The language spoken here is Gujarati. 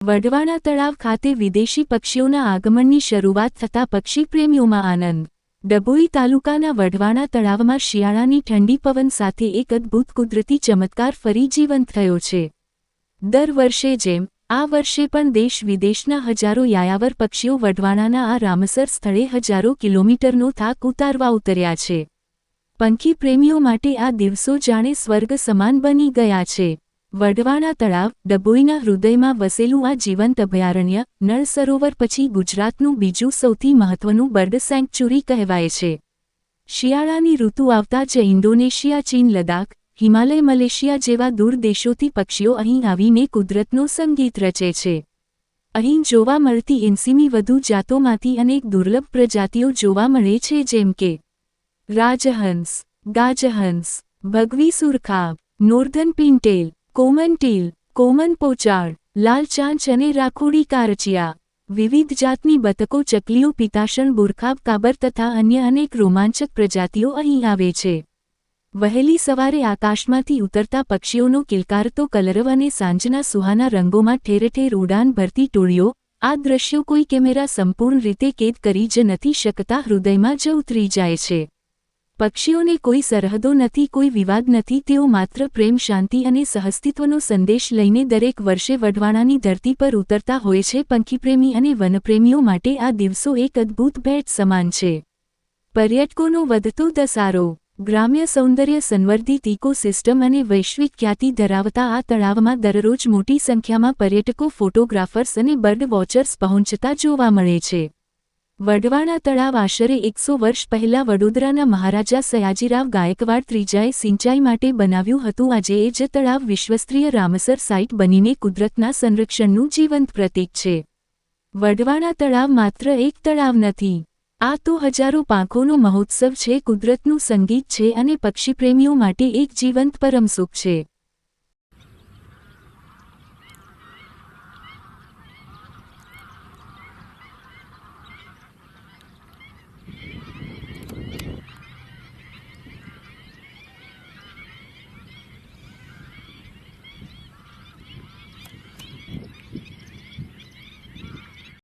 વઢવાણા તળાવ ખાતે વિદેશી પક્ષીઓના આગમનની શરૂઆત થતાં પક્ષી પ્રેમીઓમાં આનંદ। ડભોઈ તાલુકાના વઢવાણા તળાવમાં શિયાળાની ઠંડી પવન સાથે એક અદ્ભુત કુદરતી ચમત્કાર ફરી જીવંત થયો છે। દર વર્ષે જેમ આ વર્ષે પણ દેશ વિદેશના હજારો યાયાવર પક્ષીઓ વઢવાણાના આ રામસર સ્થળે હજારો કિલોમીટરનો થાક ઉતારવા ઉતર્યા છે। પંખી પ્રેમીઓ માટે આ દિવસો જાણે સ્વર્ગ સમાન બની ગયા છે। વઢવાણા તળાવ ડભોઈના હૃદયમાં વસેલું આ જીવંત અભયારણ્ય નળ સરોવર પછી ગુજરાતનું બીજું સૌથી મહત્વનું બર્ડ સેન્ચ્યુરી કહેવાય છે। શિયાળાની ઋતુ આવતા જ ઇન્ડોનેશિયા, ચીન, લદ્દાખ, હિમાલય, મલેશિયા જેવા દૂર દેશોથી પક્ષીઓ અહીં આવીને કુદરતનો સંગીત રચે છે। અહીં જોવા મળતી 80થી વધુ જાતોમાંથી અનેક દુર્લભ પ્રજાતિઓ જોવા મળે છે, જેમ કે રાજહંસ, ગાજહંસ, ભગવી સુરખાબ, northern પિનટેલ, common teal, common pochard, લાલ ચાંચ અને રાખોડી કારચિયા, વિવિધ જાતની બતકો, ચકલીઓ, પિતાશણ, બુરખાબ, કાબર તથા અન્ય અનેક રોમાંચક પ્રજાતિઓ અહીં આવે છે। વહેલી સવારે આકાશમાંથી ઉતરતા પક્ષીઓનો કિલકારતો કલરવ અને સાંજના સુહાના રંગોમાં ઠેર ઠેર ઉડાન ભરતી ટોળીઓ, આ દ્રશ્યો કોઈ કેમેરા સંપૂર્ણ રીતે કેદ કરી જ નથી શકતા, હૃદયમાં જ ઉતરી જાય છે। પક્ષીઓને કોઈ સરહદો નથી, કોઈ વિવાદ નથી, તેઓ માત્ર પ્રેમ, શાંતિ અને સહઅસ્તિત્વનો સંદેશ લઈને દરેક વર્ષે વઢવાણાની ધરતી પર ઉતરતા હોય છે। પંખીપ્રેમી અને વનપ્રેમીઓ માટે આ દિવસો એક અદ્ભુત ભેટ સમાન છે। પર્યટકોનો વધતો ધસારો, ગ્રામ્ય સૌંદર્ય, સંવર્ધિત ઇકોસિસ્ટમ અને વૈશ્વિક ખ્યાતિ ધરાવતા આ તળાવમાં દરરોજ મોટી સંખ્યામાં પર્યટકો, ફોટોગ્રાફર્સ અને બર્ડ વોચર્સ પહોંચતા જોવા મળે છે। વઢવાણા તળાવ આશરે 100 વર્ષ પહેલાં વડોદરાના મહારાજા સયાજીરાવ ગાયકવાડ ત્રીજાએ સિંચાઈ માટે બનાવ્યું હતું। આજે એ જ તળાવ વિશ્વસ્તરીય રામસર સાઇટ બનીને કુદરતના સંરક્ષણનું જીવંત પ્રતીક છે। વઢવાણા તળાવ માત્ર એક તળાવ નથી, આ તો હજારો પાંખોનો મહોત્સવ છે, કુદરતનું સંગીત છે અને પક્ષીપ્રેમીઓ માટે એક જીવંત પરમસુખ છે।